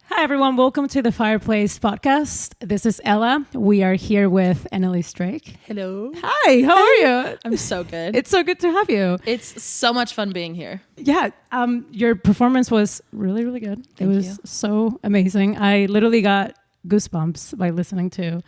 Hi, everyone. Welcome to the Fireplace Podcast. This is Ella. We are here with Annalise Drake. Hello. Hi, how are you? I'm so good. It's so good to have you. It's so much fun being here. Yeah, your performance was really, really good. Thank it was you. so amazing. I literally got goosebumps by listening to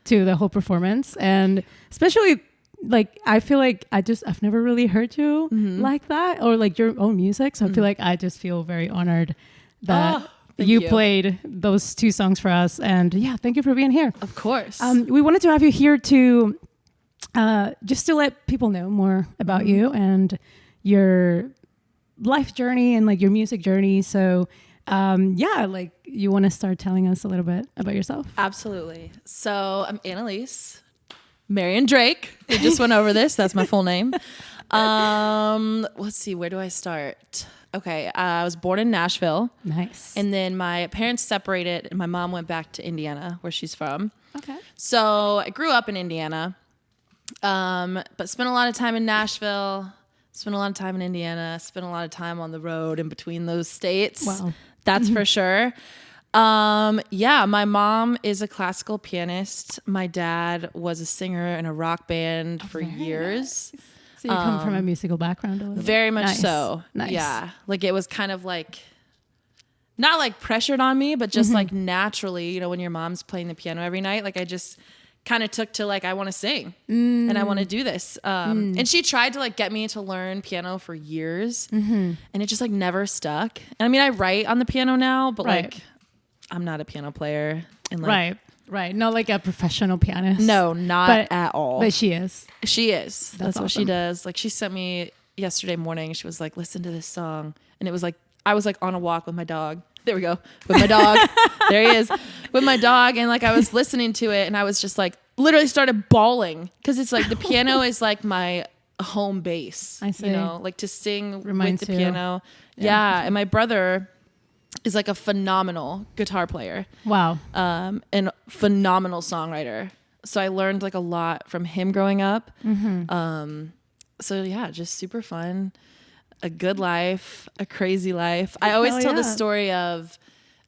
the whole performance. And especially, like, I feel like I've never really heard you like that, or like your own music. So I feel like I just feel very honored that you played those two songs for us. And yeah, thank you for being here. Of course. We wanted to have you here to just to let people know more about you and your life journey and like your music journey. So like you want to start telling us a little bit about yourself? Absolutely. So I'm Annalise Marion Drake. We just went over this. That's my full name. Let's see. Where do I start? Okay. I was born in Nashville. Nice. And then my parents separated and my mom went back to Indiana, where she's from. Okay. So I grew up in Indiana, but spent a lot of time in Nashville, spent a lot of time in Indiana, spent a lot of time on the road in between those states. Wow. That's for sure. My mom is a classical pianist. My dad was a singer in a rock band for years. Nice. So you come from a musical background a little bit? Very much so. Nice. Yeah. Like it was kind of like, not like pressured on me, but just like naturally, you know, when your mom's playing the piano every night, like I just kind of took to like, I want to sing and I want to do this. And she tried to like get me to learn piano for years and it just like never stuck. And I mean, I write on the piano now, but like I'm not a piano player. And like, Right. Not like a professional pianist. No, not at all. But she is. She is. That's awesome. what she does. Like she sent me yesterday morning. She was like, listen to this song. And it was like, I was like on a walk with my dog. There we go. With my dog. There he is. With my dog. And like I was listening to it and I was just like literally started bawling. Cause it's like the piano is like my home base. I see. You know, like to sing Reminds with the you. piano. Yeah. And my brother is like a phenomenal guitar player. Wow. And phenomenal songwriter. So I learned like a lot from him growing up. So yeah, just super fun, a good life, a crazy life. I always tell the story of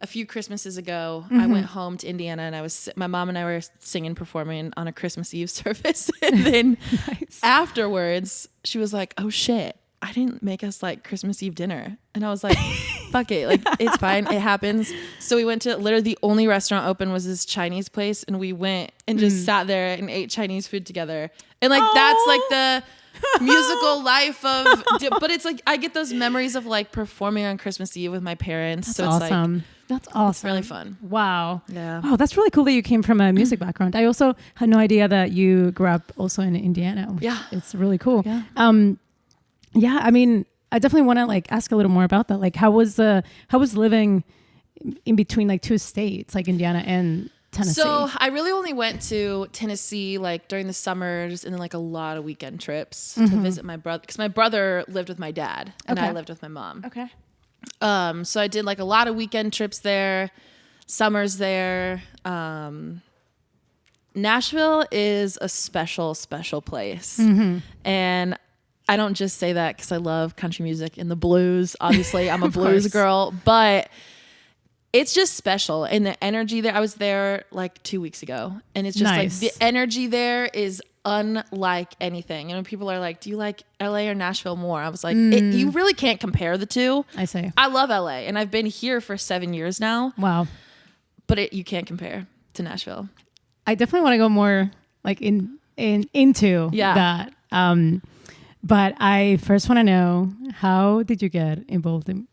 a few Christmases ago, I went home to Indiana and my mom and I were singing, performing on a Christmas Eve service. And then afterwards she was like, oh shit, I didn't make us like Christmas Eve dinner. And I was like, fuck it. Like, it's fine. It happens. So we went to literally the only restaurant open was this Chinese place. And we went and just sat there and ate Chinese food together. And like, that's like the musical life of, but it's like, I get those memories of like performing on Christmas Eve with my parents. That's so it's awesome. like, that's awesome. it's really fun. Wow. Yeah. Oh, that's really cool that you came from a music background. I also had no idea that you grew up also in Indiana. Yeah. It's really cool. Yeah. Yeah, I mean, I definitely want to like ask a little more about that. Like, how was living in between like two states, like Indiana and Tennessee? So I really only went to Tennessee like during the summers and then like a lot of weekend trips to visit my brother, because my brother lived with my dad and I lived with my mom. Okay. So I did like a lot of weekend trips there, summers there. Nashville is a special, special place. And I don't just say that because I love country music and the blues. Obviously, I'm a blues girl, but it's just special. And the energy there, I was there like 2 weeks ago, and it's just like the energy there is unlike anything. And when people are like, do you like LA or Nashville more? I was like, you really can't compare the two. I say. I love LA and I've been here for 7 years now. Wow. But you can't compare to Nashville. I definitely want to go more like into that. But I first want to know, how did you get involved in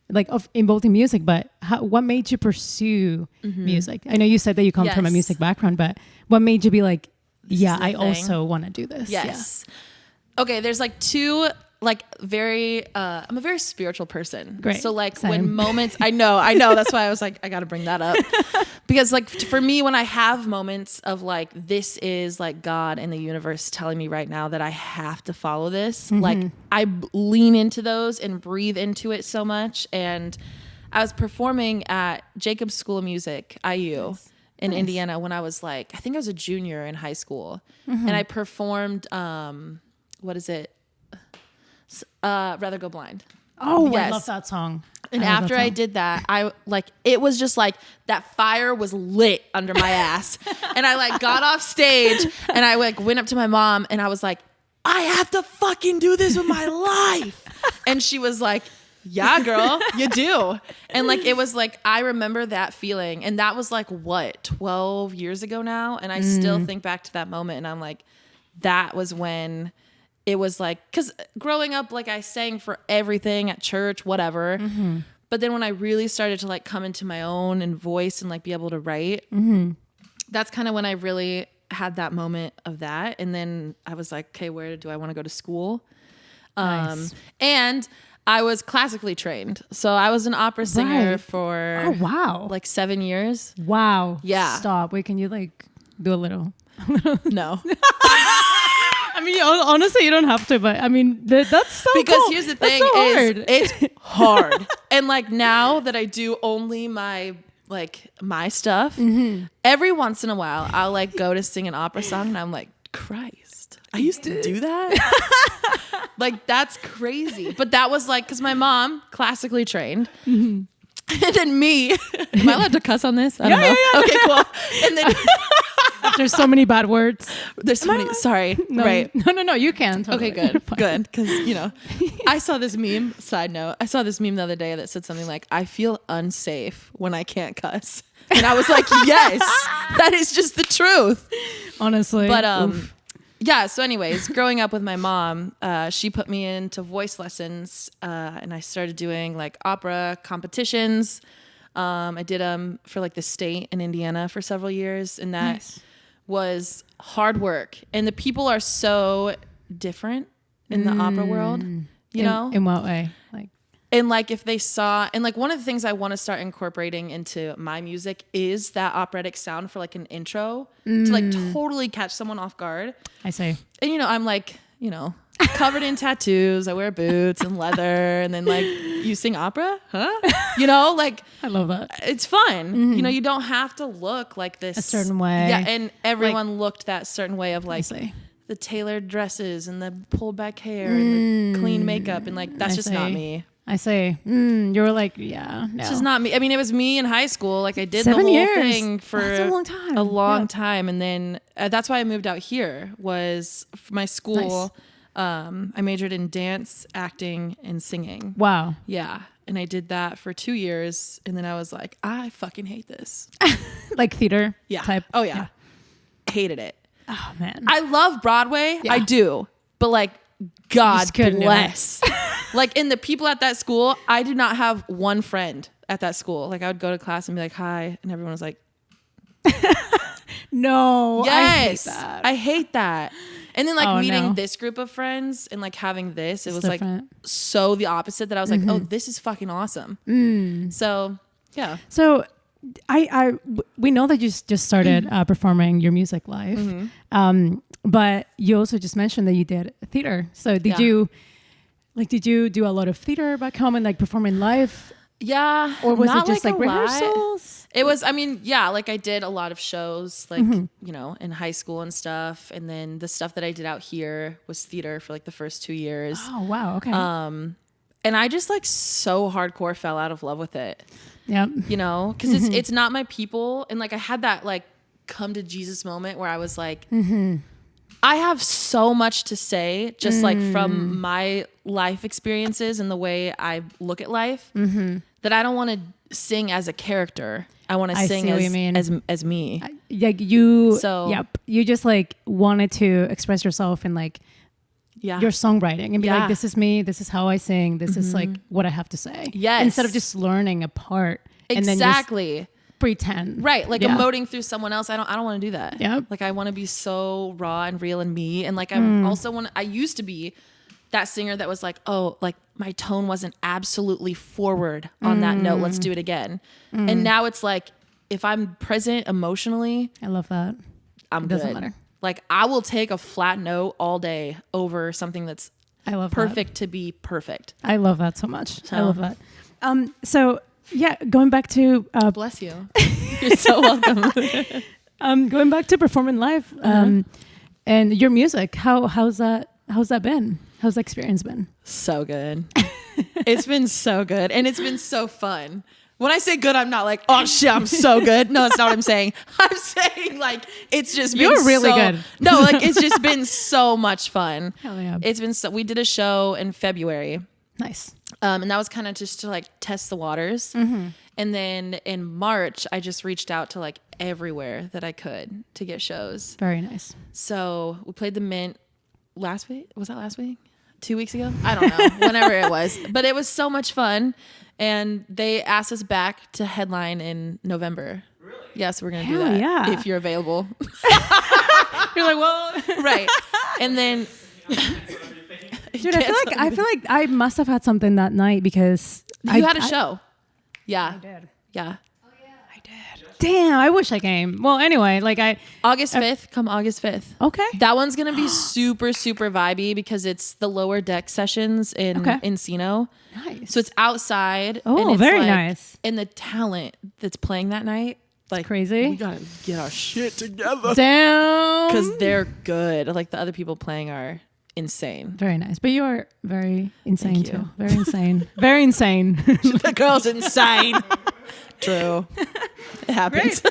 music? But what made you pursue music? I know you said that you come from a music background, but what made you be like, I also want to do this? Yes. Yeah. Okay. There's like two, like I'm a very spiritual person. Great. So like Same. when moments, I know. That's why I was like, I got to bring that up because like for me, when I have moments of like, this is like God and the universe telling me right now that I have to follow this, like I lean into those and breathe into it so much. And I was performing at Jacob's School of Music, IU. Nice. in Indiana when I was like, I think I was a junior in high school. And I performed, what is it? Rather Go Blind. Oh, yes. I love that song. And after I did that, I like, it was just like that fire was lit under my ass. And I like got off stage and I like went up to my mom and I was like, I have to fucking do this with my life. And she was like, yeah, girl, you do. And like, it was like, I remember that feeling. And that was like, what, 12 years ago now? And I still think back to that moment and I'm like, that was when it was like, because growing up, like I sang for everything at church, whatever. But then when I really started to like come into my own and voice and like be able to write, that's kind of when I really had that moment of that. And then I was like, okay, where do I want to go to school? Nice. And I was classically trained. So I was an opera singer for like 7 years. Wow. Yeah. Stop. Wait, can you like do a little? No. I mean, honestly, you don't have to, but I mean, that's so because cool. Here's the thing is it's hard. And like now that I do only my stuff, every once in a while I'll like go to sing an opera song and I'm like, Christ, I used to do that. Like that's crazy. But that was like, cause my mom classically trained. And then me, am I allowed to cuss on this? I don't know. Yeah. Okay, cool. And then there's so many bad words. There's so many. Sorry. No, right. No. You can. Totally. Okay, good. Good. Because, you know, I saw this meme. Side note. I saw this meme the other day that said something like, I feel unsafe when I can't cuss. And I was like, yes, that is just the truth. Honestly. But, yeah. So anyways, growing up with my mom, she put me into voice lessons and I started doing like opera competitions. I did them for like the state in Indiana for several years. And that was hard work. And the people are so different in the opera world, you know? In what way? And like if they saw, and like one of the things I want to start incorporating into my music is that operatic sound for like an intro to like totally catch someone off guard. I say. And you know, I'm like, you know, covered in tattoos. I wear boots and leather. And then like, you sing opera? Huh? You know, like. I love that. It's fun. You know, you don't have to look like this. A certain way. Yeah. And everyone looked that certain way of like the tailored dresses and the pulled back hair and the clean makeup. And like, that's just not me. I say, you were like, yeah, no. It's just not me. I mean, it was me in high school. Like I did 7 the whole years. thing for that's a long time. A long time. And then that's why I moved out here was for my school. Nice. I majored in dance, acting, and singing. Wow. Yeah. And I did that for 2 years. And then I was like, I fucking hate this. Like theater type? Oh, yeah. Hated it. Oh, man. I love Broadway. Yeah. I do. But like, God bless. Like in the people at that school, I did not have one friend at that school. Like I would go to class and be like, hi. And everyone was like, no. Yes. I hate that. I hate that. And then like meeting this group of friends and like having this, it was different. Like so the opposite that I was like, oh, this is fucking awesome. So yeah. So we know that you just started performing your music live. But you also just mentioned that you did theater. So did you do a lot of theater back home and like performing live? Yeah. Or was it just like rehearsals? It was, I mean, yeah, like I did a lot of shows like, you know, in high school and stuff. And then the stuff that I did out here was theater for like the first 2 years. Oh, wow. Okay. And I just like so hardcore fell out of love with it. Yeah. You know, because it's not my people. And like I had that like come to Jesus moment where I was like, I have so much to say just like from my life experiences and the way I look at life that I don't want to sing as a character. I want to sing as me. Like you just like wanted to express yourself in like your songwriting and be like, this is me, this is how I sing, this is like what I have to say. Yes. Instead of just learning a part and then just pretend. Right. Like emoting through someone else. I don't want to do that. Yeah. Like I want to be so raw and real in me. And like I used to be that singer that was like, oh, like my tone wasn't absolutely forward on that note. Let's do it again. And now it's like, if I'm present emotionally, I love that. It doesn't matter. Like I will take a flat note all day over something that's perfect to be perfect. I love that so much. I love that. So yeah, going back to bless you. You're so welcome. Going back to performing live, and your music, how's that been? How's the experience been? So good. It's been so good. And it's been so fun. When I say good, I'm not like, oh shit, I'm so good. No, that's not what I'm saying. I'm saying like, it's just been You're really good. No, like it's just been so much fun. Hell yeah. It's been we did a show in February. Nice. And that was kind of just to like test the waters. And then in March, I just reached out to like everywhere that I could to get shows. Very nice. So we played the Mint last week. Was that last week? 2 weeks ago? I don't know. Whenever it was. But it was so much fun. And they asked us back to headline in November. Really? Yes, we're going to do that. Yeah. If you're available. You're like, well. Right. And then. Dude, I feel like I must have had something that night because. You had a show. Yeah. I did. Yeah. Damn, I wish I came. Well, anyway, like August 5th, come August 5th. Okay. That one's going to be super, super vibey because it's the lower deck sessions in Encino. Nice. So it's outside. Oh, and it's very like, nice. And the talent that's playing that night, like crazy. We got to get our shit together. Damn. Because they're good. Like the other people playing are insane. Very nice. But you are very insane Thank too. you. Very insane. Very insane. The girl's insane. True. It happens.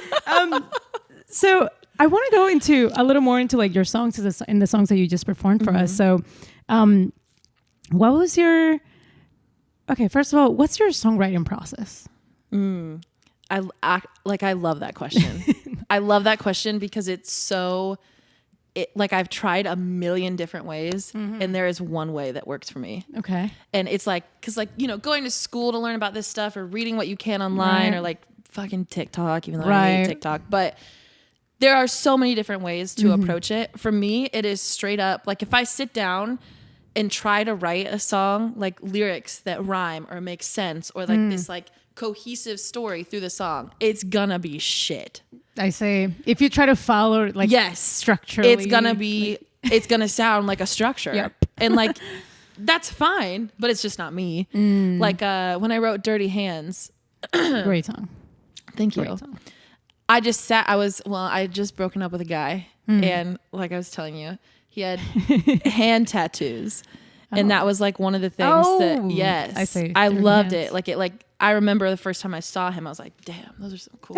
So I want to go into a little more into like your songs and the songs that you just performed for us. So what was your, okay, first of all, what's your songwriting process? I love that question. I love that question because it's so, like I've tried a million different ways and there is one way that works for me. Okay. And it's like, cause like, you know, going to school to learn about this stuff or reading what you can online or like fucking TikTok, even though I hate TikTok, but there are so many different ways to approach it. For me, it is straight up. Like if I sit down and try to write a song, like lyrics that rhyme or make sense or like this like cohesive story through the song, it's gonna be shit. I say, if you try to follow like structurally, it's gonna be, it's gonna sound like a structure. Yep. And like, that's fine, but it's just not me. Like when I wrote Dirty Hands. Great song. Thank you. Great song. I had just broken up with a guy and like I was telling you, he had hand tattoos. And that was like one of the things that, I loved it. Like I remember the first time I saw him, I was like, damn, those are so cool.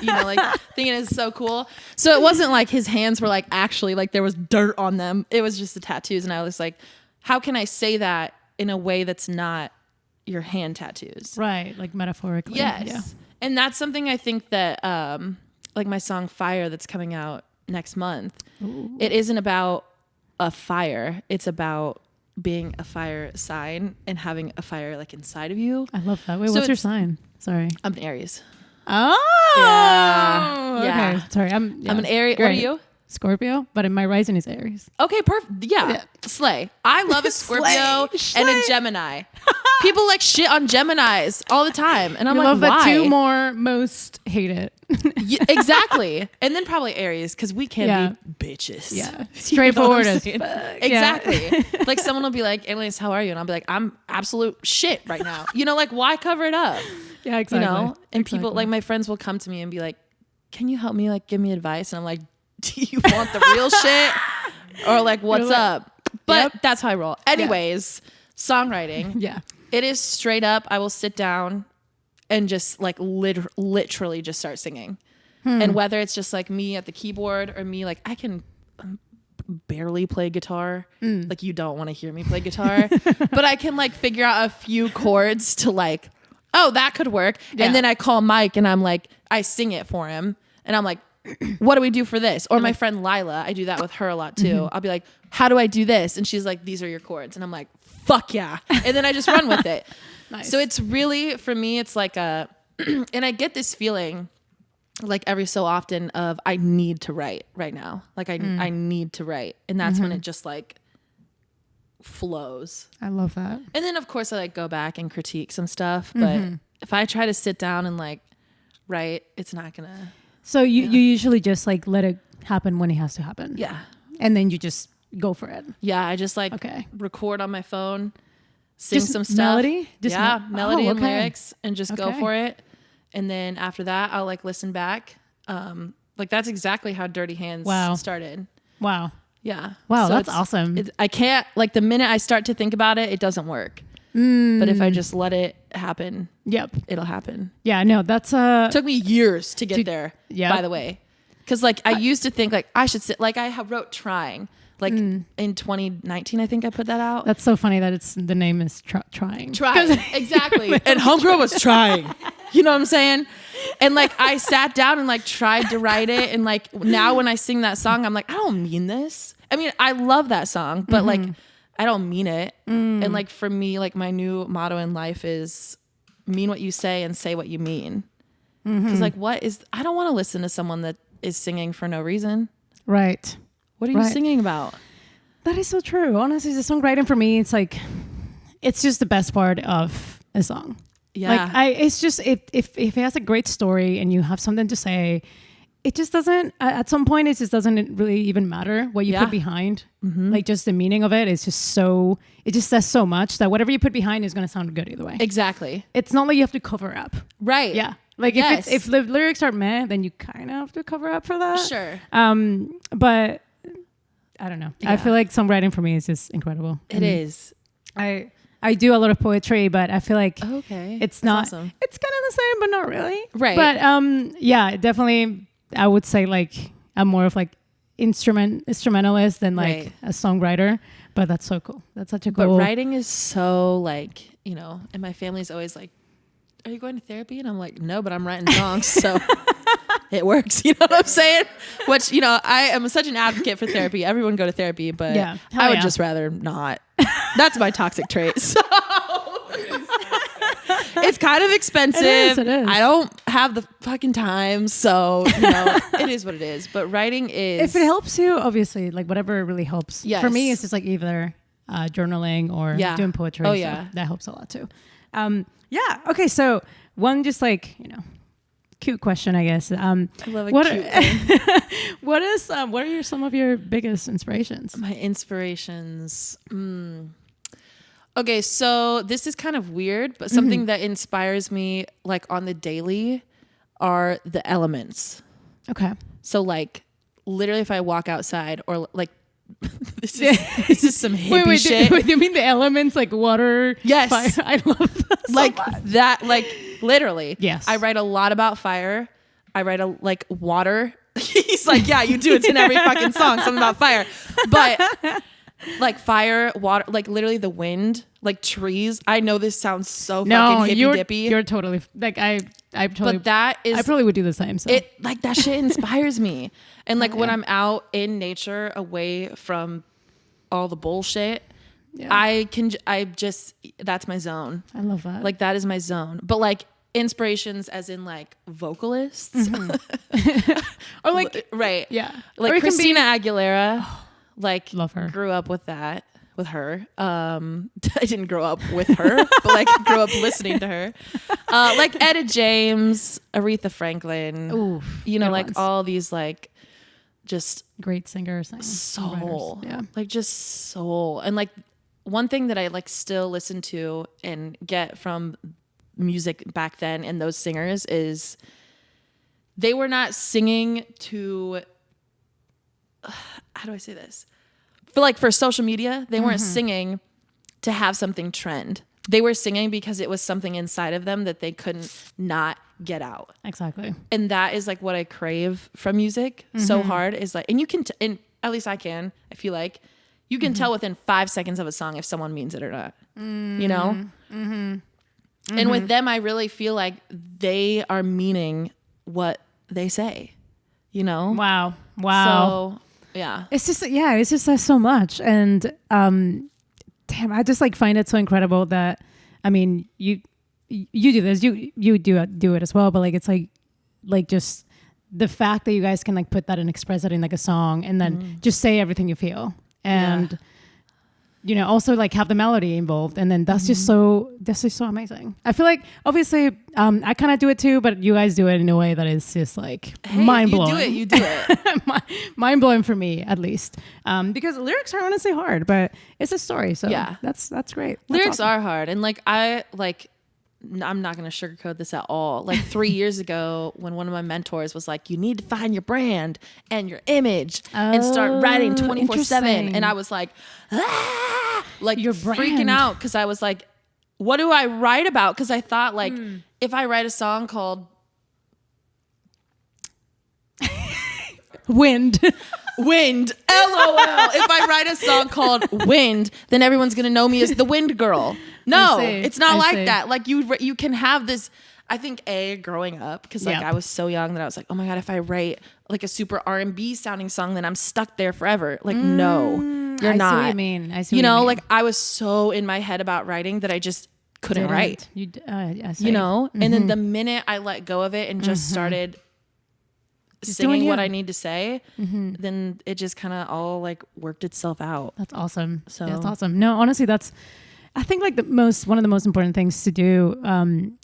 You know, like thinking it's so cool. So it wasn't like his hands were like actually like there was dirt on them. It was just the tattoos. And I was like, how can I say that in a way that's not your hand tattoos? Right. Like metaphorically. Yes. Yeah. And that's something I think that, like my song Fire that's coming out next month, it isn't about a fire. It's about being a fire sign and having a fire like inside of you. I love that. Wait, what's your sign? Sorry. I'm an Aries. Oh. Yeah. Okay. Sorry. I'm an Aries. What are you? Scorpio, but my rising is Aries. Okay, perfect. Yeah. Slay. I love a Scorpio and a Gemini. People like shit on Geminis all the time. And I'm like, love why? the two more most hate it. Yeah, exactly. And then probably Aries, because we can be bitches. Yeah. Straightforward as fuck. Exactly. Like someone will be like, Annalise, how are you? And I'll be like, I'm absolute shit right now. You know, like why cover it up? Yeah, exactly. You know? And people, like my friends will come to me and be like, can you help me? Like give me advice. And I'm like, do you want the real shit? Or like, what's up? But that's how I roll. Anyways, songwriting. Yeah. It is straight up. I will sit down and just like literally just start singing. And whether it's just like me at the keyboard or me, like I can barely play guitar. Like you don't want to hear me play guitar, but I can like figure out a few chords to like, oh, that could work. Yeah. And then I call Mike and I'm like, I sing it for him. And I'm like, what do we do for this? Or my friend Lila, I do that with her a lot too. I'll be like, how do I do this? And she's like, these are your chords. And I'm like, fuck yeah. And then I just run with it. Nice. So it's really, for me, it's like and I get this feeling like every so often of I need to write right now. Like I need to write. And that's when it just like flows. I love that. And then of course I like go back and critique some stuff. But if I try to sit down and like write, it's not gonna. So you usually just like let it happen when it has to happen. Yeah. And then you just go for it. Yeah. I just like record on my phone, sing just some stuff. Melody? Melody and lyrics and just go for it. And then after that, I'll like listen back. Like that's exactly how Dirty Hands started. Wow. Yeah. Wow. So that's awesome. I can't, like the minute I start to think about it, it doesn't work. But if I just let it happen, it'll happen. Yeah, no, that's took me years to get there. Yeah. By the way, because like I used to think like I should sit. Like I wrote Trying. Like in 2019, I think I put that out. That's so funny that the name is Trying. Trying, exactly. And Homegirl was trying. You know what I'm saying? And like I sat down and like tried to write it, and like now when I sing that song, I'm like, I don't mean this. I mean, I love that song, but like. I don't mean it. And like for me, like my new motto in life is mean what you say and say what you mean. Because like I don't want to listen to someone that is singing for no reason. Right. What are you singing about? That is so true. Honestly, the songwriting for me, it's like, it's just the best part of a song. Yeah. Like it's just, if it has a great story and you have something to say, it just doesn't, at some point, it just doesn't really even matter what you put behind. Like just the meaning of it is just so, it just says so much that whatever you put behind is going to sound good either way. Exactly. It's not like you have to cover up. Right. Yeah. Like if the lyrics are meh, then you kind of have to cover up for that. Sure. But I don't know. Yeah. I feel like songwriting for me is just incredible. It is. I do a lot of poetry, but I feel like it's not, awesome. It's kind of the same, but not really. Right. But yeah, definitely. I would say like I'm more of like instrumentalist than like a songwriter, but that's so cool. That's such a cool. But writing is so like, you know, and my family's always like, are you going to therapy? And I'm like, no, but I'm writing songs. So it works. You know what I'm saying? Which, you know, I am such an advocate for therapy. Everyone go to therapy, but I would just rather not. That's my toxic trait. So. It's kind of expensive. It is. I don't have the fucking time, so you know, it is what it is. But writing is, if it helps you, obviously, like whatever really helps. Yes. For me, it's just like either journaling or doing poetry. Oh so that helps a lot too. Yeah. Okay. So one just like cute question, I guess. I love a cute thing. What are some of your biggest inspirations? My inspirations. Okay, so this is kind of weird, but something that inspires me like on the daily are the elements. Okay. So like literally if I walk outside or like this is some hippie shit. Do you mean the elements like water? Yes. Fire? I love that so like much. that, like literally. Yes. I write a lot about fire. I write like water. He's like, yeah, you do. It's in every fucking song, something about fire. But like fire, water, like literally the wind, like trees. I know this sounds so fucking hippy dippy. You're totally like I totally. But that is, I probably would do the same. So it like that shit inspires me. And like when I'm out in nature, away from all the bullshit, I just that's my zone. I love that. Like that is my zone. But like inspirations, as in like vocalists, or like right, yeah, like Christina Aguilera. Like love her. Grew up with that, with her. I didn't grow up with her, but like grew up listening to her. Like Etta James, Aretha Franklin. Ooh, you know, like all these like just great singers, soul. Yeah, like just soul. And like one thing that I like still listen to and get from music back then and those singers is they were not singing to. How do I say this? For social media, they weren't singing to have something trend. They were singing because it was something inside of them that they couldn't not get out. Exactly. And that is like what I crave from music so hard is like, and you can, and at least I can, I feel like you can tell within 5 seconds of a song if someone means it or not, you know? And with them, I really feel like they are meaning what they say, you know? Wow. So yeah, it's just says so much. And damn, I just like find it so incredible that, I mean, you do this, you do it as well, but like it's like just the fact that you guys can like put that and express it in like a song and then just say everything you feel and you know, also like have the melody involved, and then that's just so amazing. I feel like obviously I kind of do it too, but you guys do it in a way that is just like mind blowing. You do it. Mind blowing for me at least, because lyrics are honestly hard, but it's a story. So yeah, that's great. Lyrics are hard, and like I like I'm not going to sugarcoat this at all. Like 3 years ago, when one of my mentors was like, you need to find your brand and your image and start writing 24/7. And I was like, like your freaking out. Cause I was like, what do I write about? Cause I thought like, if I write a song called Wind, LOL. If I write a song called Wind, then everyone's going to know me as the Wind Girl. No, it's not like that. Like you can have this, I think growing up, cause like I was so young that I was like, oh my God, if I write like a super R&B sounding song, then I'm stuck there forever. Like, no, you're not. I see what you mean. I see you what know, you mean. like I was so in my head about writing that I just couldn't write, I see. you know? And then the minute I let go of it and just started singing what I need to say, then it just kind of all like worked itself out. That's awesome. So that's awesome. No, honestly, I think like one of the most important things to do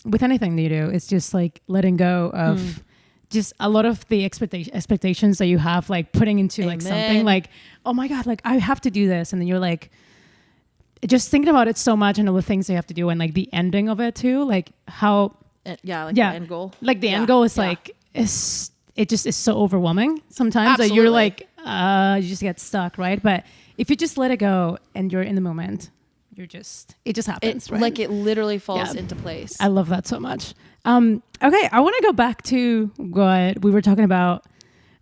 with anything that you do is just like letting go of just a lot of the expectations that you have, like putting into like something like, oh my God, like I have to do this. And then you're like, just thinking about it so much and all the things you have to do and like the ending of it too, like how, the end goal. Like the end goal is like, it just is so overwhelming sometimes that you're like, you just get stuck, right? But if you just let it go and you're in the moment, it just happens, right? Like it literally falls into place. I love that so much. Okay, I want to go back to what we were talking about.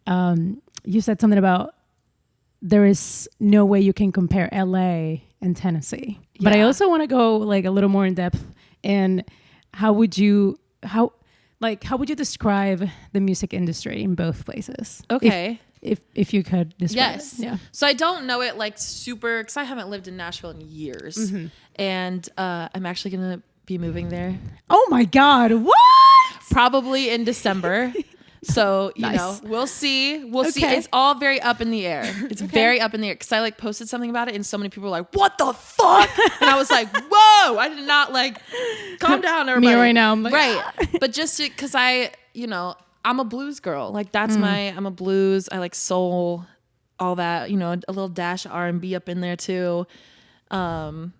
You said something about there is no way you can compare LA and Tennessee. Yeah. But I also want to go like a little more in depth in how would you describe the music industry in both places? Okay. If you could describe it. Yeah. So I don't know it like super, because I haven't lived in Nashville in years. And I'm actually going to be moving there. Oh my God. What? Probably in December. So, you know, we'll see. We'll see. It's all very up in the air. It's very up in the air. Because I like posted something about it and so many people were like, what the fuck? And I was like, whoa, I did not like, calm down, everybody. Me right now. I'm like, right. But just because I'm a blues girl. Like that's I'm a blues. I like soul, all that, you know, a little dash of R&B up in there too. And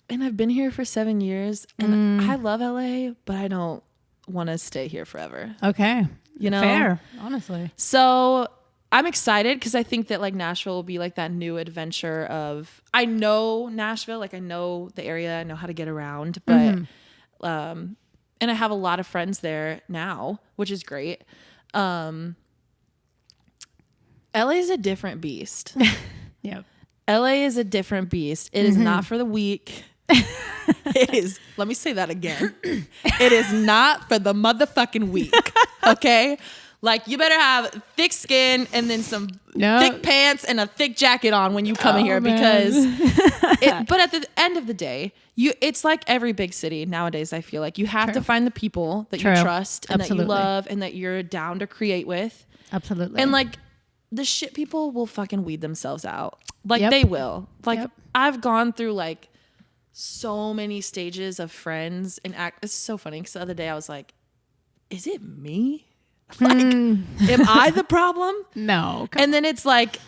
I've been here for 7 years and I love LA, but I don't want to stay here forever. Okay. You know, fair, honestly. So I'm excited because I think that like Nashville will be like that new adventure of, I know Nashville, like I know the area, I know how to get around, but, and I have a lot of friends there now, which is great. LA is a different beast. Yep. LA is a different beast. It is not for the weak. It is, let me say that again. It is not for the motherfucking weak. Okay? Like you better have thick skin and then some thick pants and a thick jacket on when you come in here because but at the end of the day, it's like every big city nowadays. I feel like you have to find the people that you trust and that you love and that you're down to create with. Absolutely. And like the shit people will fucking weed themselves out. Like they will. Like I've gone through like so many stages of friends and it's so funny because the other day I was like, is it me? Like, am I the problem? No. And then it's like,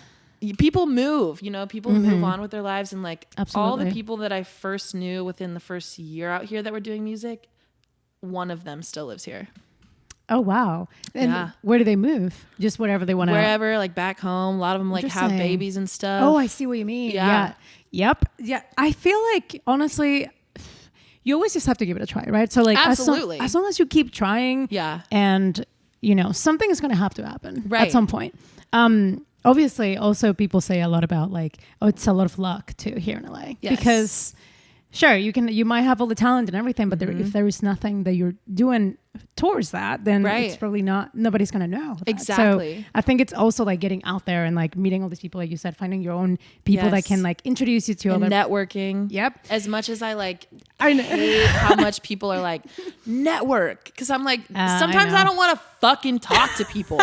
people move, you know, people move on with their lives. And like all the people that I first knew within the first year out here that were doing music, one of them still lives here. Oh, wow. And where do they move? Just wherever they want to. Wherever, like back home. A lot of them like have babies and stuff. Oh, I see what you mean. Yeah. Yep. Yeah. I feel like, honestly, you always just have to give it a try, right? So like, absolutely. As long as you keep trying and, you know, something is going to have to happen at some point. Obviously, also people say a lot about like, oh, it's a lot of luck too here in LA. Yes. Because sure, you might have all the talent and everything, but if there is nothing that you're doing towards that, then it's probably nobody's going to know that. Exactly. So I think it's also like getting out there and like meeting all these people, like you said, finding your own people that can like introduce you to and other networking. Yep. As much as I hate how much people are like network, because I'm like sometimes I don't want to fucking talk to people,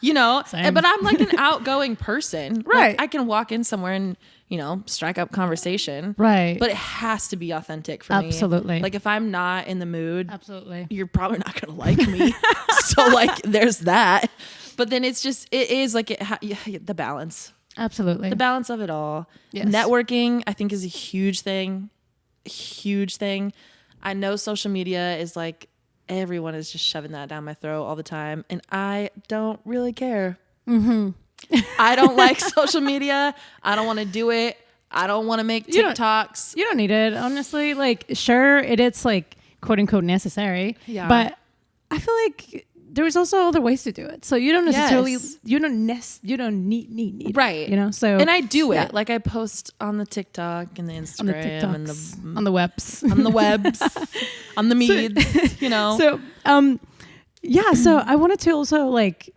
you know. But I'm like an outgoing person, right? Like, I can walk in somewhere and, you know, strike up conversation. Right. But it has to be authentic for me. Absolutely. Like if I'm not in the mood, absolutely, you're probably not going to like me. So like there's that. But then it is like the balance. Absolutely. The balance of it all. Yes. Networking, I think, is a huge thing. Huge thing. I know social media is like, everyone is just shoving that down my throat all the time. And I don't really care. Mm-hmm. I don't like social media. I don't want to do it. I don't want to make TikToks. You don't need it, honestly. Like, sure, it's like quote unquote necessary. Yeah. But I feel like there's also other ways to do it. So you don't necessarily, Yes. you don't need Right. You know, so. And I do it. Like I post on the TikTok and the Instagram on the TikToks, and on the webs. on the webs, on the meds, you know. So, yeah. So I wanted to also like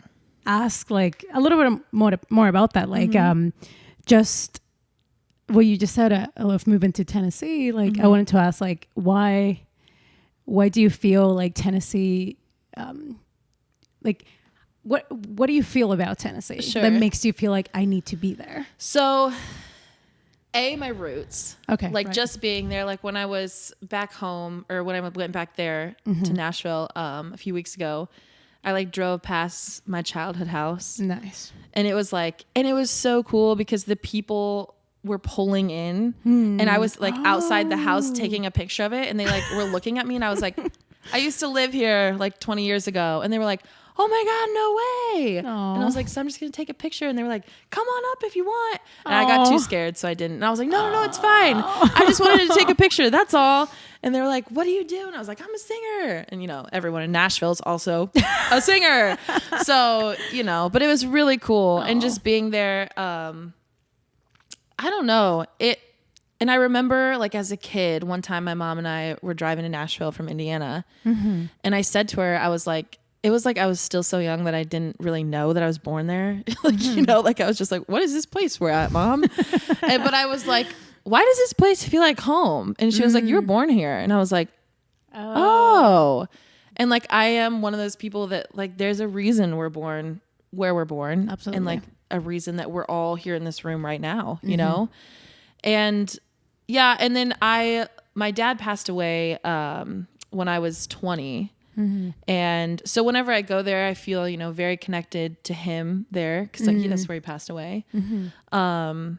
ask like a little bit more about that. Like, just what you just said. I love moving to Tennessee. Like, I wanted to ask like why do you feel like Tennessee? Like, what do you feel about Tennessee that makes you feel like I need to be there? So, my roots. Okay. Like right. just being there, like when I was back home or when I went back there to Nashville a few weeks ago, I like drove past my childhood house. Nice. And it was like, and it was so cool because the people were pulling in and I was like outside the house taking a picture of it and they like were looking at me and I was like, I used to live here like 20 years ago. And they were like, oh my God, no way. Aww. And I was like, so I'm just going to take a picture. And they were like, come on up if you want. And I got too scared, so I didn't. And I was like, no, it's fine. I just wanted to take a picture. That's all. And they were like, what do you do? And I was like, I'm a singer. And, you know, everyone in Nashville is also a singer. So, you know, but it was really cool. And just being there, I don't know. And I remember like as a kid, one time my mom and I were driving to Nashville from Indiana. And I said to her, I was like, it was like I was still so young that I didn't really know that I was born there. Like, you know, like I was just like, what is this place we're at, Mom? But I was like, why does this place feel like home? And she was like, you were born here. And I was like, oh. And like, I am one of those people that like, there's a reason we're born where we're born. Absolutely. And like a reason that we're all here in this room right now, you know? And yeah. And then my dad passed away when I was 20. And so whenever I go there, I feel, you know, very connected to him there because like that's where he passed away. And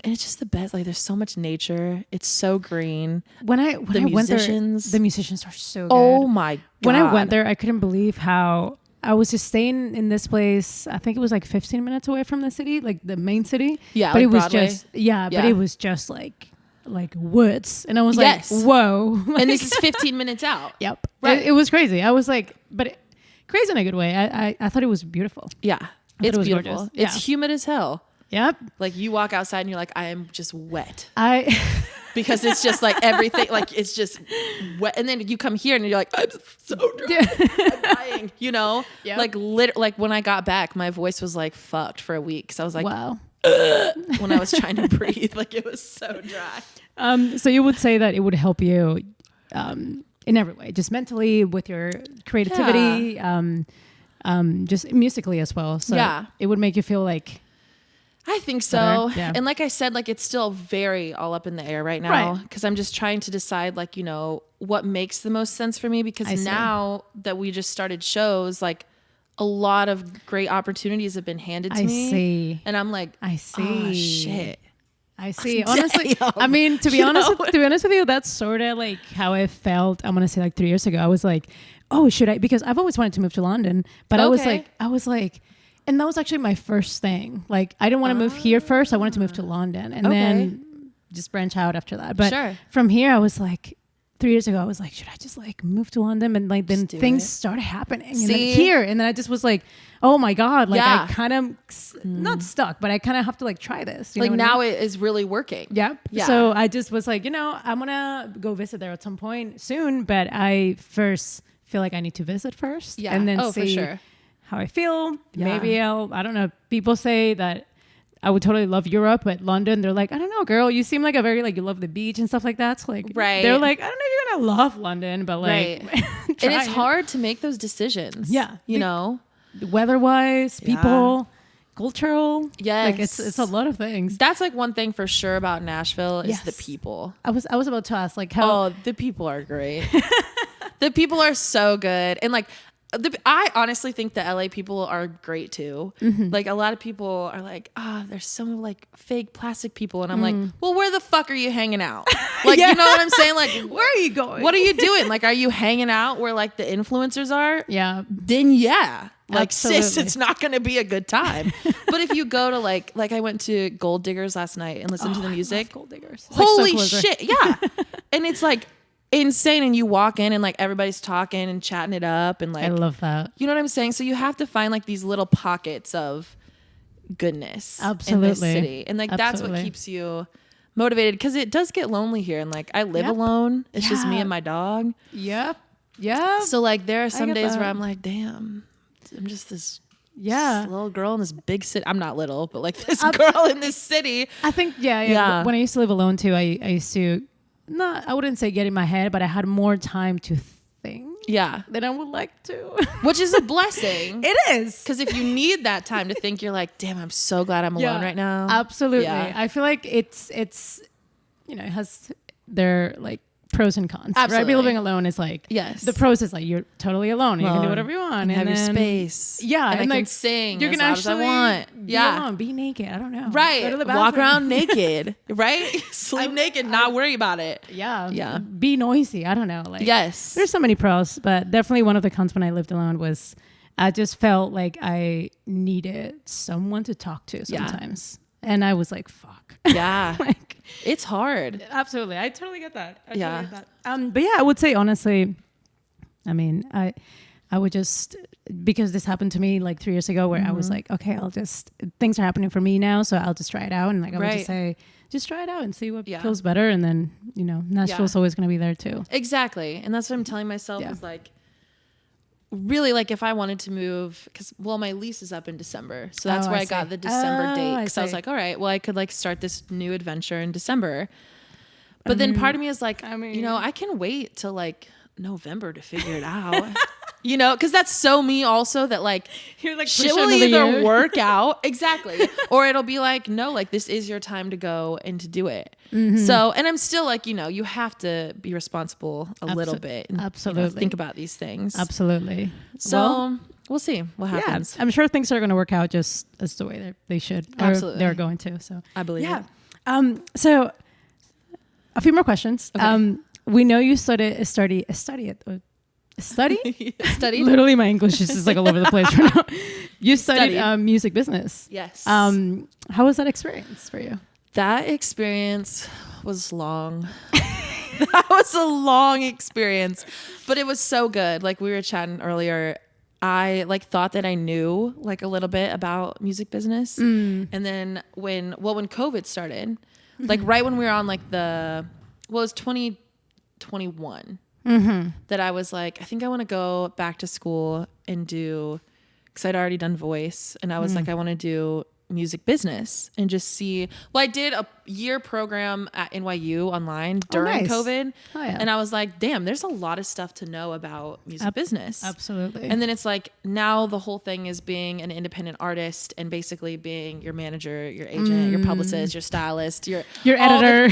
it's just the best. Like there's so much nature. It's so green. When I went there, the musicians are so good. Oh my God. When I went there, I couldn't believe how I was just staying in this place. I think it was like 15 minutes away from the city, like the main city. Yeah. But like it was Broadway. but it was just like woods. And I was like, whoa. And this is 15 minutes out. Yep. Right. It was crazy. I was like, crazy in a good way. I thought it was beautiful. Yeah. It's beautiful. Gorgeous. It's humid as hell. Yep. Like you walk outside and you're like, I am just wet. Because it's just like everything, like it's just wet. And then you come here and you're like, I'm so dry. I'm dying, you know? Yep. Like when I got back, my voice was like fucked for a week. So I was like, wow. When I was trying to breathe, like it was so dry. So you would say that it would help you in every way, just mentally with your creativity, just musically as well. So it would make you feel like. I think so. Yeah. And like I said, like it's still very all up in the air right now because I'm just trying to decide like, you know, what makes the most sense for me because now that we just started shows, like a lot of great opportunities have been handed to me. See. And I'm like, I see. Oh, shit. I see. Honestly, I mean, to be honest with you, that's sort of like how I felt. I'm gonna say like 3 years ago. I was like, oh, should I? Because I've always wanted to move to London, but I was like, and that was actually my first thing. Like, I didn't want to move here first. I wanted to move to London, and then just branch out after that. But from here, I was like, 3 years ago, I was like, should I just like move to London? And like then things started happening and then here, and then I just was like, oh my God, like I kind of not stuck, but I kind of have to like try this. Like now it is really working. Yep. Yeah. So I just was like, you know, I'm gonna go visit there at some point soon, but I first feel like I need to visit first, and then see how I feel. Maybe I don't know. People say that I would totally love Europe, but London, they're like, I don't know, girl, you seem like a very, like, you love the beach and stuff like that. So like, they're like, I don't know if you're going to love London, but like, and it's hard to make those decisions. Yeah. You know, weather-wise, people, cultural. Yes. Like it's a lot of things. That's like one thing for sure about Nashville is the people. I was about to ask like how. Oh, the people are great. The people are so good. And like, I honestly think the LA people are great too. Like a lot of people are like, there's some like fake plastic people. And I'm like, well, where the fuck are you hanging out? Like, you know what I'm saying? Like, where are you going? What are you doing? Like, are you hanging out where like the influencers are? Yeah. Then yeah. Like, Absolutely. sis, it's not going to be a good time. But if you go to like I went to Gold Diggers last night and listened to the music. Gold Diggers. Holy shit. Yeah. And it's like insane. And you walk in and like everybody's talking and chatting it up. And like, I love that. You know what I'm saying? So you have to find like these little pockets of goodness Absolutely. in this city. And like, that's what keeps you motivated. Cause it does get lonely here. And like, I live alone. It's just me and my dog. Yep. Yeah. So like, there are some days where I'm like, damn, I'm just this little girl in this big city. I'm not little, but like this girl in this city. I think, yeah. When I used to live alone too, I used to, I wouldn't say get in my head, but I had more time to think. Yeah. Than I would like to. Which is a blessing. It is. Because if you need that time to think, you're like, damn, I'm so glad I'm alone right now. Absolutely. Yeah. I feel like it's, it has their like pros and cons. Absolutely. Right? Be living alone is like, the pros is like, you're totally alone. You can do whatever you want. And have your space. Yeah. And I like, can sing you as can loud as I want. Be alone, be naked. I don't know. Right. Go to the Walk bathroom. around naked. Right? Sleep naked, not worry about it. Yeah. Yeah. Be noisy. I don't know. Like, yes. There's so many pros, but definitely one of the cons when I lived alone was I just felt like I needed someone to talk to sometimes. And I was like, fuck. Yeah. Like, it's hard. Absolutely. I totally get that. Totally get that. But yeah, I would say honestly, I mean, I would just, because this happened to me like 3 years ago where I was like, okay, things are happening for me now. So I'll just try it out. And like, I would just say, just try it out and see what feels better. And then, Nashville's always going to be there too. Exactly. And that's what I'm telling myself is like, really, like if I wanted to move, because my lease is up in December, so that's where I got the December date. Because I was like, all right, well, I could like start this new adventure in December. But then part of me is like, I can wait till like November to figure it out. Because that's so me also that like, you're like shit will either work out exactly, or it'll be like, no, like this is your time to go and to do it. So, and I'm still like, you have to be responsible a little bit. And, absolutely. Think about these things. Absolutely. So we'll see what happens. Yeah, I'm sure things are going to work out just as the way they should. Absolutely. They're going to. So I believe it. So a few more questions. Okay. We know you studied. Literally, my English is just like all over the place right now. You studied music business. Yes. How was that experience for you? That experience was long. That was a long experience, but it was so good. Like we were chatting earlier, I like thought that I knew like a little bit about music business. And then when COVID started, like right when we were on like it was 2021 that I was like, I think I want to go back to school and do, because I'd already done voice, and I was like, I want to do music business and just see. Well, I did a year program at NYU online during COVID. And I was like, damn, there's a lot of stuff to know about music business. Absolutely. And then it's like, now the whole thing is being an independent artist and basically being your manager, your agent, your publicist, your stylist, your editor.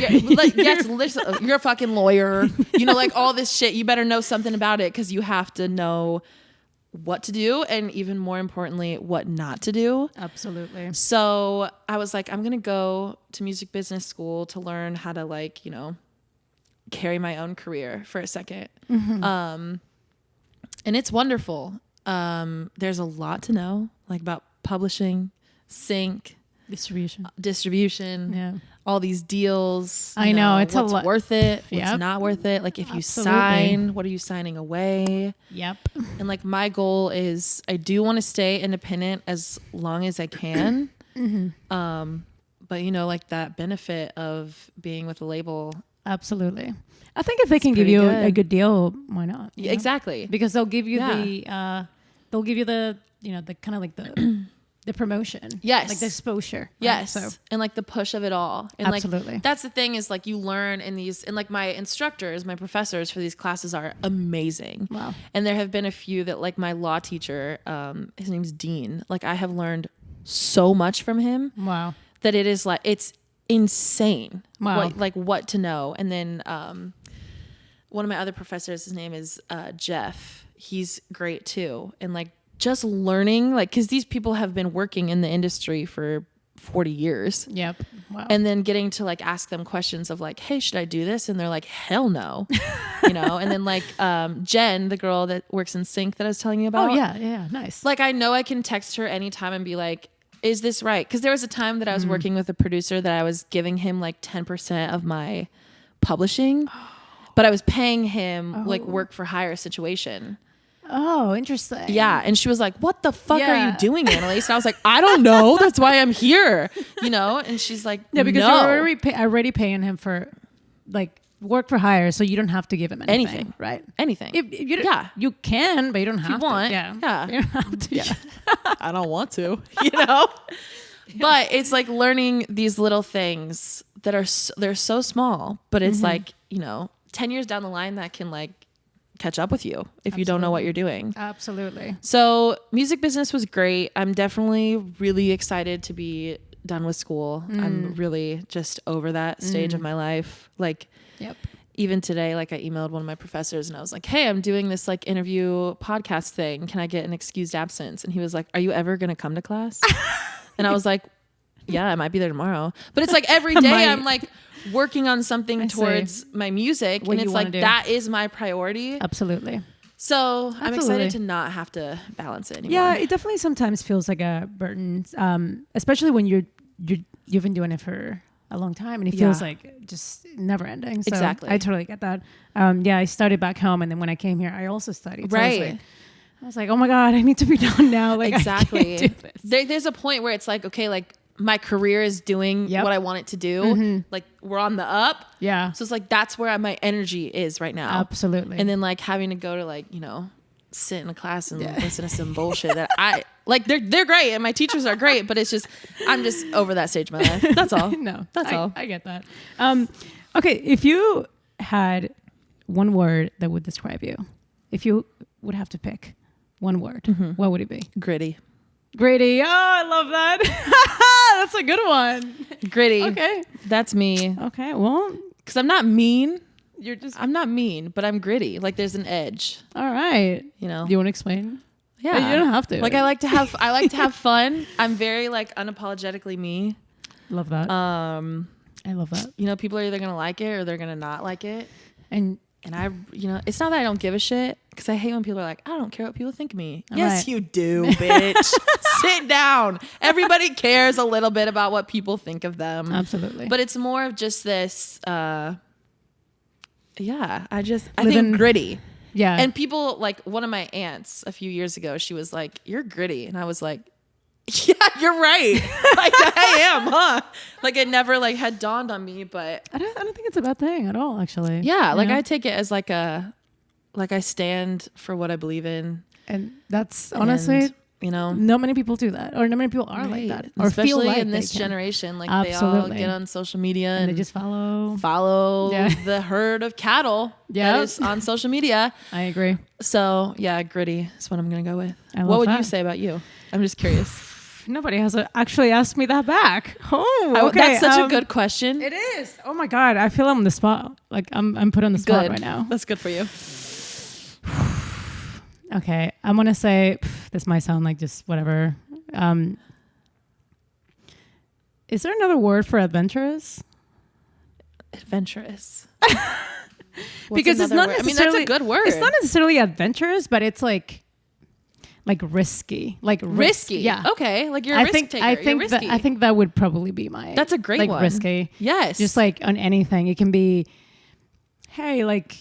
You're a fucking lawyer, like all this shit. You better know something about it, because you have to know what to do, and even more importantly, what not to do. Absolutely. So I was like, I'm going to go to music business school to learn how to like, carry my own career for a second. And it's wonderful. There's a lot to know, like about publishing, sync, distribution, all these deals. I know it's what's a lot. Worth it, what's not worth it. Like if you sign, what are you signing away? Yep. And like my goal is, I do want to stay independent as long as I can. But like that benefit of being with a label. Absolutely. I think if they can give you a good deal, why not? Yeah, exactly. Because they'll give you the the kind of like the promotion. Yes. Like the exposure. Right? Yes. So. And like the push of it all. And absolutely. Like that's the thing, is like you learn in these, and like my instructors, my professors for these classes are amazing. Wow. And there have been a few that, like my law teacher, his name's Dean. Like I have learned so much from him. Wow. That it is like, it's insane. Wow. What to know. And then one of my other professors, his name is Jeff. he's great too. And like just learning, like, cause these people have been working in the industry for 40 years. Yep. Wow. And then getting to like ask them questions of like, hey, should I do this? And they're like, hell no. You know? And then like Jen, the girl that works in sync that I was telling you about. Oh yeah. Nice. Like I know I can text her anytime and be like, is this right? Because there was a time that I was working with a producer that I was giving him like 10% of my publishing, but I was paying him like work for hire situation. Oh, interesting. Yeah. And she was like, what the fuck are you doing, Annalise? And I was like, I don't know. That's why I'm here. You know? And she's like, yeah, because no. you're already paying him for like work for hire, so you don't have to give him anything. Right? Anything. If you you can, but you don't have you want, to. Yeah. You don't have to. Yeah. I don't want to, you know? But it's like learning these little things that are, they're so small, but it's like, you know, 10 years down the line that can like catch up with you if you don't know what you're doing. Absolutely. So music business was great. I'm definitely really excited to be done with school. I'm really just over that stage of my life. Like, even today, like I emailed one of my professors and I was like, hey, I'm doing this like interview podcast thing. Can I get an excused absence? And he was like, are you ever going to come to class? And I was like, yeah, I might be there tomorrow. But it's like every day I'm like working on something towards my music. And it's like, that is my priority. Absolutely. So I'm excited to not have to balance it anymore. Yeah, it definitely sometimes feels like a burden, especially when you've been doing it for a long time and it feels like just never ending. So exactly. I totally get that. I studied back home, and then when I came here, I also studied. So right. I was like, oh my God, I need to be done now. Like, exactly. I can't do this. There's a point where it's like, okay, like my career is doing what I want it to do. Like we're on the up. Yeah. So it's like, that's where my energy is right now. Absolutely. And then like having to go to like, you know, sit in a class and listen to some bullshit that I like, they're great and my teachers are great, but it's just, I'm just over that stage of my life. That's all. No, that's all. I get that. Okay. If you had one word that would describe you, if you would have to pick one word, what would it be? Gritty. Gritty. Oh, I love that. That's a good one. Gritty. Okay. That's me. Okay. Well, because I'm not mean. I'm not mean, but I'm gritty. Like there's an edge. All right. You know. Do you want to explain? Yeah. You don't have to. Like I like to have fun. I'm very like unapologetically me. Love that. I love that. You know, people are either going to like it or they're going to not like it. And I, you know, it's not that I don't give a shit, because I hate when people are like, I don't care what people think of me. All yes, right. you do, bitch. Sit down. Everybody cares a little bit about what people think of them. Absolutely. But it's more of just this, I think gritty. Yeah. And people, like one of my aunts a few years ago, she was like, you're gritty. And I was like, yeah, you're right. Like I am, huh? Like it never like had dawned on me, but I don't think it's a bad thing at all, actually. Yeah, like I take it as like I stand for what I believe in. And that's honestly, you know, not many people do that, or not many people are like that, or especially feel like in this generation. Like Absolutely. They all get on social media and they just follow the herd of cattle that is on social media. I agree. So yeah, gritty is what I'm gonna go with. What would you say about you? I'm just curious. Nobody has actually asked me that back. Oh, okay. That's such a good question. It is. Oh my God, I feel I'm on the spot. Like I'm put on the spot right now. That's good for you. Okay, I'm gonna say this might sound like just whatever. Is there another word for adventurous? Adventurous. Because it's not necessarily. I mean, that's a good word. It's not necessarily adventurous, but it's like risky. Like risky. Yeah. Okay. Like you're a risk taker. I think that would probably be my. That's a great one. Risky. Yes. Just like on anything, it can be. Hey, like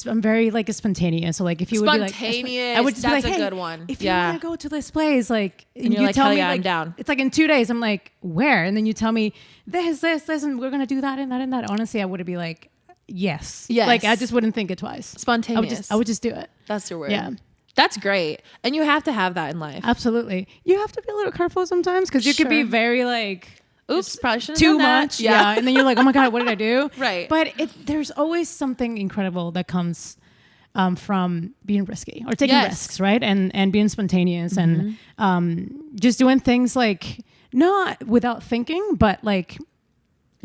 I'm very like spontaneous. So like if you would be like spontaneous, I would just that's be like, a hey, good one. If you want to go to this place, like and you're like, tell hell me, yeah, like, I'm down. It's like in 2 days. I'm like, where? And then you tell me this, and we're gonna do that and that and that. Honestly, I would be like, yes. Like I just wouldn't think it twice. Spontaneous. I would just do it. That's your word. Yeah. That's great. And you have to have that in life. Absolutely. You have to be a little careful sometimes, because you could be very like, oops, probably shouldn't too have done that. much. Yeah. And then you're like, oh my God, what did I do? Right. But there's always something incredible that comes from being risky or taking risks, right? And being spontaneous and just doing things like not without thinking, but like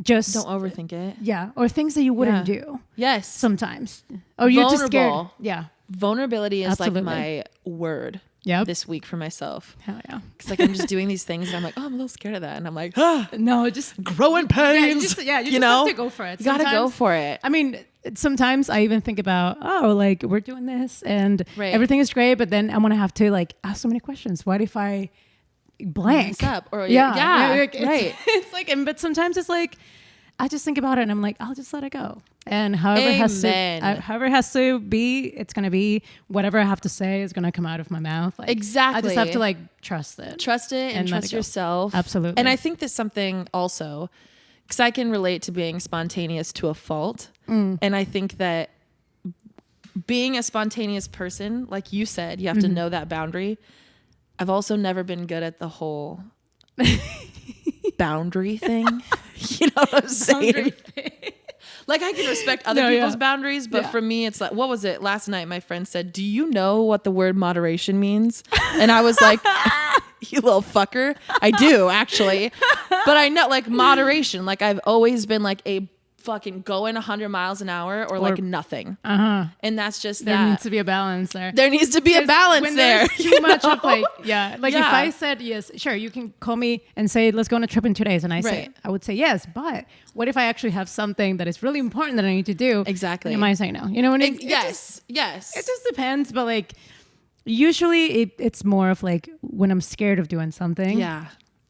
just don't overthink it. Yeah. Or things that you wouldn't do. Yes. Sometimes. Or you're just scared. Yeah. vulnerability is Absolutely. like my word this week for myself. Hell yeah. Because like I'm just doing these things and I'm like, oh, I'm a little scared of that. And I'm like, no, just growing pains. you just have to go for it. You got to go for it. I mean, sometimes I even think about, like we're doing this and everything is great, but then I'm going to have to like ask so many questions. What if I blank? Up? Or right. It's like, but sometimes it's like, I just think about it and I'm like, I'll just let it go. And however it has to be, it's going to be. Whatever I have to say is going to come out of my mouth. Like, exactly. I just have to like trust it. Trust it and trust yourself. Absolutely. And I think that's something also, because I can relate to being spontaneous to a fault. And I think that being a spontaneous person, like you said, you have to know that boundary. I've also never been good at the whole boundary thing. You know what I'm saying? Like I can respect other people's boundaries, but for me, it's like, what was it? Last night, my friend said, do you know what the word moderation means? And I was like, you little fucker. I do actually. But I know like moderation, like I've always been like a fucking going 100 miles an hour or like nothing. And that's just there needs to be a balance there. There needs to be a balance there. Too much of like, if I said yes, sure, you can call me and say, let's go on a trip in 2 days. And I would say yes, but what if I actually have something that is really important that I need to do? Exactly. You might say no. You know what I mean? Yes. It just depends, but like usually it's more of like when I'm scared of doing something. Yeah.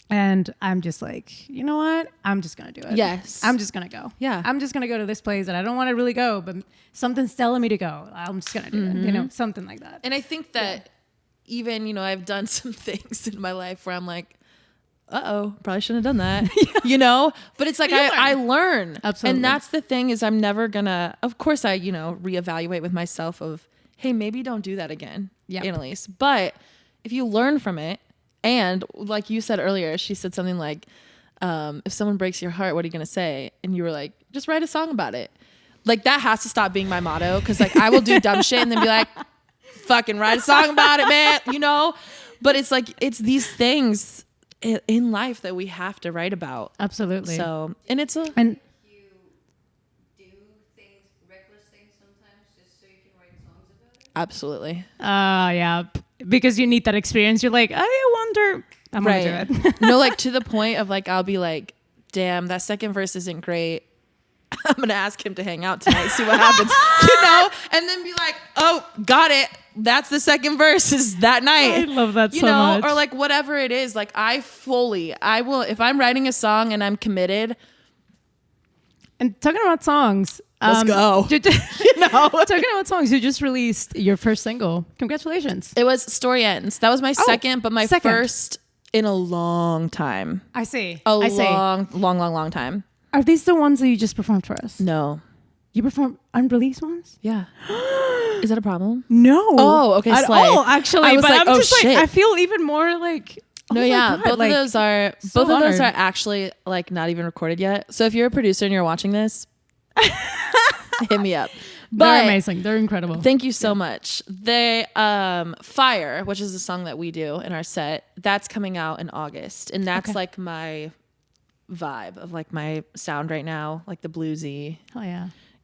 And I'm just like, you know what? I'm just going to do it. Yes. I'm just going to go. Yeah. I'm just going to go to this place that I don't want to really go, but something's telling me to go. I'm just going to do it. You know, something like that. And I think that even, you know, I've done some things in my life where I'm like, probably shouldn't have done that, you know? But it's like, I learn. Absolutely. And that's the thing is I'm never gonna, of course I, you know, reevaluate with myself of, hey, maybe don't do that again, Annalise. But if you learn from it, and like you said earlier, she said something like, if someone breaks your heart, what are you going to say? And you were like, just write a song about it. Like that has to stop being my motto. Cause like I will do dumb shit and then be like, fucking write a song about it, man. You know, but it's like, it's these things in life that we have to write about. Absolutely. So, and it's a, you do things, reckless things sometimes just so you can write songs about it. absolutely. Yeah. Because you need that experience. You're like, I wonder. I'm going to do it. No, like to the point of like, I'll be like, damn, that second verse isn't great. I'm going to ask him to hang out tonight, see what happens, you know, and then be like, oh, got it. That's the second verse is that night. I love that you so know, much. or like whatever it is. Like I will, if I'm writing a song and I'm committed. And talking about songs. Let's go. You know, talking about songs, you just released your first single. Congratulations. It was Story Ends. That was my second, but my first in a long time. I see. Long time. Are these the ones that you just performed for us? No. You performed unreleased ones? Yeah. Is that a problem? No. Oh, okay. At all, actually. I was but like, I'm just shit. like, I feel even more like, no, yeah. Both of those are honored. actually like not even recorded yet. So if you're a producer and you're watching this, hit me up. But they're amazing. They're incredible. Thank you so much. They Fire, which is a song that we do in our set, that's coming out in August. And that's like my vibe of like my sound right now, like the bluesy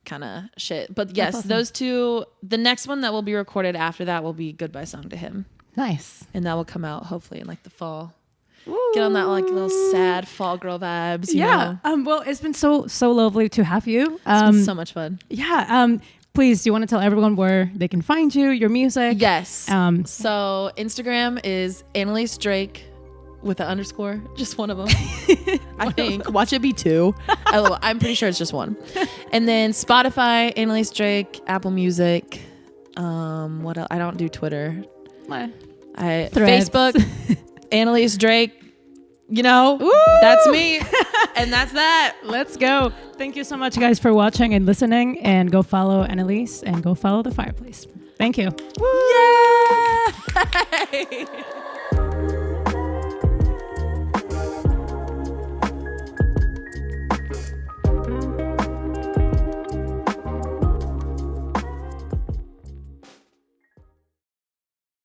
kind of shit. But yes, awesome. Those two, the next one that will be recorded after that will be Goodbye Song to Him. Nice. And that will come out hopefully in like the fall. Ooh. Get on that like little sad fall girl vibes. You know? Well, it's been so lovely to have you. It's been so much fun. Yeah. Please, do you want to tell everyone where they can find you, your music? Yes. So Instagram is Annalise Drake with an underscore, just one of them. I think. Watch it be two. I'm pretty sure it's just one. And then Spotify, Annalise Drake, Apple Music. What else? I don't do Twitter. Facebook, Annalise Drake. You know, that's me. And that's that. Let's go. Thank you so much, guys, for watching and listening. And go follow Annalise and go follow The Fireplace. Thank you. Yay!